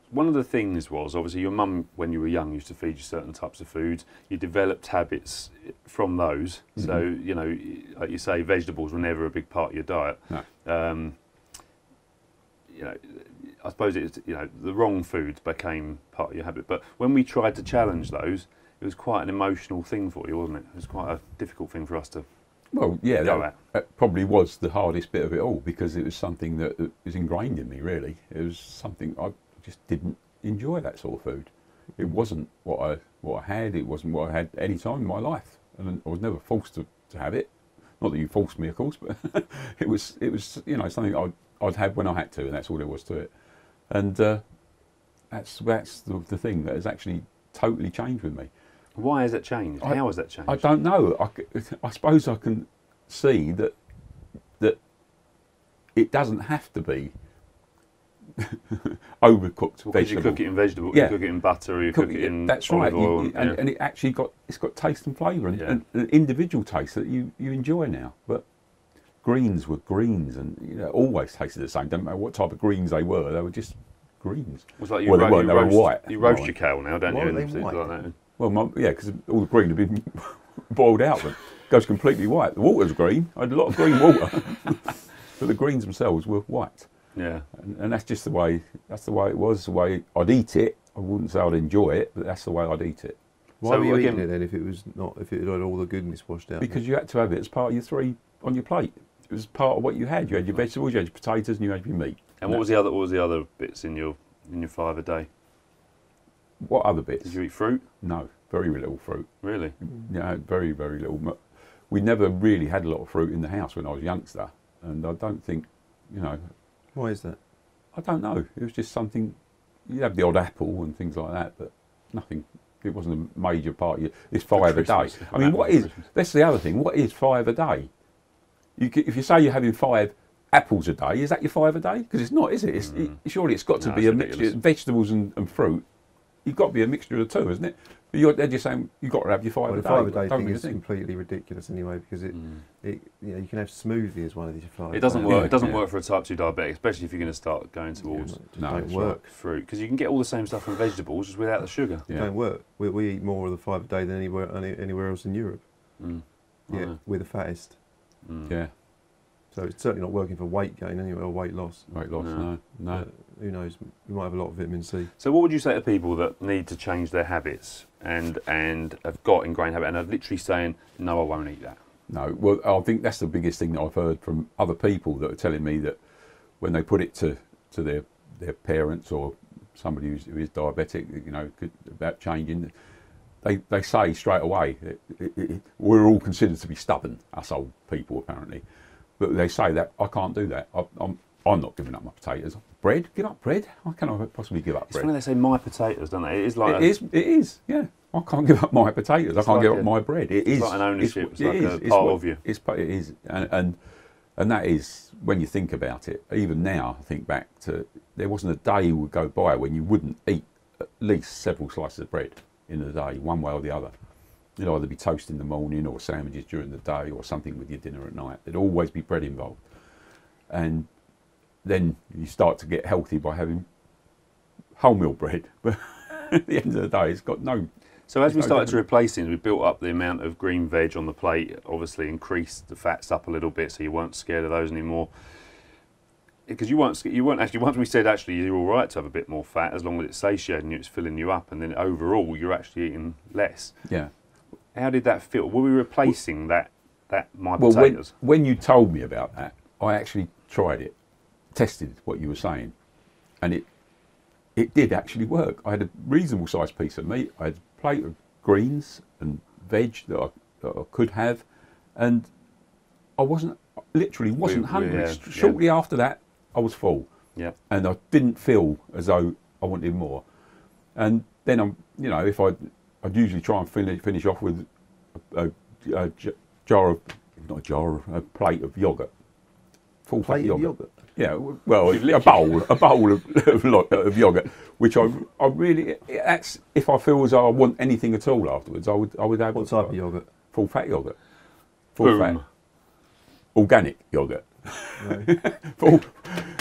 one of the things was, obviously, your mum, when you were young, used to feed you certain types of foods. You developed habits from those. So, you know, like you say, vegetables were never a big part of your diet. No. You know, I suppose it's, you know, the wrong foods became part of your habit. But when we tried to challenge those, it was quite an emotional thing for you, wasn't it? It was quite a difficult thing for us to Well, yeah, go at. that probably was the hardest bit of it all, because it was something that was ingrained in me, really. It was something I just didn't enjoy, that sort of food. It wasn't what I had, it wasn't what I had any time in my life. And I was never forced to have it. Not that you forced me, of course, but it was you know, something I'd have when I had to, and that's all there was to it. And that's the thing that has actually totally changed with me. Why has that changed? How has that changed? I don't know. I suppose I can see that it doesn't have to be overcooked vegetable. Because you cook it in vegetable, yeah. You cook it in butter, or you cook it in that's olive right. oil. And it actually it's got taste and flavour, and an individual taste that you enjoy now. But greens were greens, and you know, always tasted the same. Don't matter what type of greens they were just greens. It's like they were white. You roast your kale now, don't you? Why are they And things white? like that. Well, yeah, because all the green had been boiled out, but it goes completely white. The water's green. I had a lot of green water, but the greens themselves were white. Yeah. And that's just the way. That's the way it was. The way I'd eat it. I wouldn't say I'd enjoy it, but that's the way I'd eat it. Why were you eating it then if it had all the goodness washed out? Because you had to have it as part of your three on your plate. It was part of what you had. You had your vegetables, you had your potatoes, and you had your meat. And what was the other bits in your 5 a day? What other bits? Did you eat fruit? No, very little fruit. Really? Yeah, very, very little. We never really had a lot of fruit in the house when I was a youngster, and I don't think, you know. Why is that? I don't know. It was just something. You have the odd apple and things like that, but nothing. It wasn't a major part of your. It's 5 a day. I mean, what is? That's the other thing. What is 5 a day? If you say you're having 5 apples a day, is that your 5 a day? Because it's not, is it? Surely it's got to be a mixture of vegetables and fruit. You've got to be a mixture of the two, isn't it? But they're just saying you've got to have your 5 a day. The 5 a day thing is completely ridiculous anyway, because you know, you can have smoothie as one of these 5. It doesn't work. It doesn't work for a type 2 diabetic, especially if you're going to start going towards don't work fruit, because you can get all the same stuff from vegetables just without the sugar. It don't work. We eat more of the 5 a day than anywhere else in Europe. Yeah, we're the fattest. Yeah. So it's certainly not working for weight gain anyway, or weight loss. Weight loss, no. But who knows? We might have a lot of vitamin C. So what would you say to people that need to change their habits and have got ingrained habit and are literally saying, no, I won't eat that? No, well, I think that's the biggest thing that I've heard from other people that are telling me that when they put it to their parents or somebody who is diabetic, you know, about changing, they say straight away, we're all considered to be stubborn, us old people apparently, but they say that I can't do that. I'm not giving up my potatoes. Bread? Give up bread? How can I possibly give up bread? It's funny they say my potatoes, don't they? It is like it is. Yeah. I can't give up my potatoes. I can't give up my bread. It's like an ownership. It's like a part of you. It is, and that is, when you think about it. Even now, I think back to, there wasn't a day would go by when you wouldn't eat at least several slices of bread in a day, one way or the other. You'd either be toast in the morning or sandwiches during the day or something with your dinner at night. There'd always be bread involved, and then you start to get healthy by having wholemeal bread. But at the end of the day, it's got no. So as we started to replace things, we built up the amount of green veg on the plate, obviously increased the fats up a little bit, so you weren't scared of those anymore. Because you weren't actually, once we said actually you're all right to have a bit more fat as long as it's satiating you, it's filling you up, and then overall you're actually eating less. Yeah. How did that feel? Were we replacing that my potatoes? When you told me about that, I actually tried it, tested what you were saying, and it did actually work. I had a reasonable sized piece of meat, I had a plate of greens and veg that I could have, and I literally wasn't hungry. Shortly after that, I was full. Yeah. And I didn't feel as though I wanted more. And then if I'd usually try and finish off with a plate of yogurt. Full plate of yogurt. Yeah, well, a bowl of yogurt, which I really, that's if I feel as though I want anything at all afterwards, I would have. What type of yogurt? Full fat yogurt. Full fat. Organic yogurt. No.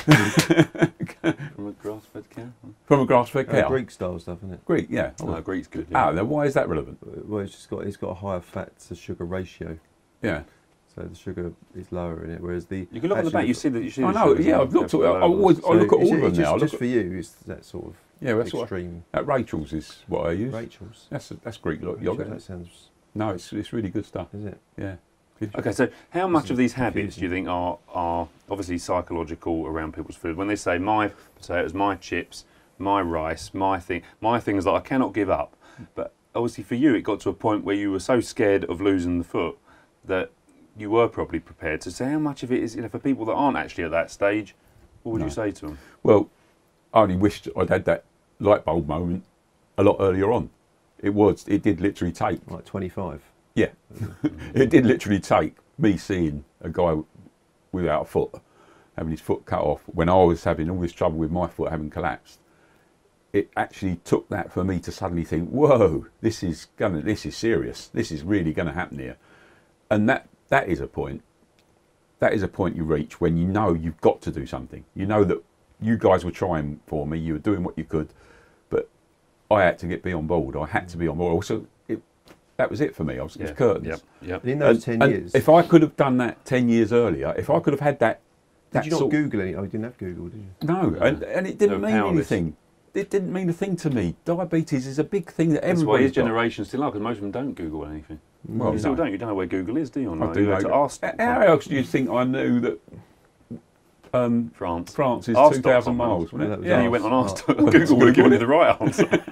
From a grass-fed cow? From a grass-fed cow. Greek style stuff, isn't it? Greek, yeah. No, Greek's good. Yeah. Then why is that relevant? Well, it's got a higher fat to sugar ratio, Yeah. so the sugar is lower in it. Whereas the You can look at the back. You see that. You see I the know. sugars Yeah, on I've looked at. the I look at all of them now. Just for you, it's that sort of That's extreme. At Rachel's is what I use. Rachel's. That's Greek Rachel's, yogurt. that sounds. No, it's really good stuff. Is it? Yeah. Okay, so how much of these habits confusing. do you think are obviously psychological around people's food? When they say my potatoes, my chips, my rice, my things that I cannot give up. But obviously for you, it got to a point where you were so scared of losing the foot that you were probably prepared to say how much of it is, for people that aren't actually at that stage, what would you say to them? Well, I only wished I'd had that light bulb moment a lot earlier on. It did literally take. Like 25. Yeah, it did literally take me seeing a guy without a foot, having his foot cut off, when I was having all this trouble with my foot having collapsed. It actually took that for me to suddenly think, whoa, this is serious. This is really going to happen here. And that is a point. That is a point you reach when you know you've got to do something. You know that you guys were trying for me, you were doing what you could, but I had to be on board. I had to be on board. Also, that was it for me. It was curtains. Yep. And in those 10 years. If I could have done that 10 years earlier, if I could have had that. Did you not Google any? Oh, you didn't have Google, did you? No, and it didn't mean anything. It didn't mean a thing to me. Diabetes is a big thing that everybody. That's why his generation still are, because most of them don't Google anything. Well, you still don't. You don't know where Google is, do you? I do you have know. to ask. How else do you think I knew that France is Ask 2,000 miles? Wasn't it? That was Yeah, Ask. you went on Ask. Ask. Google would have given you the right answer.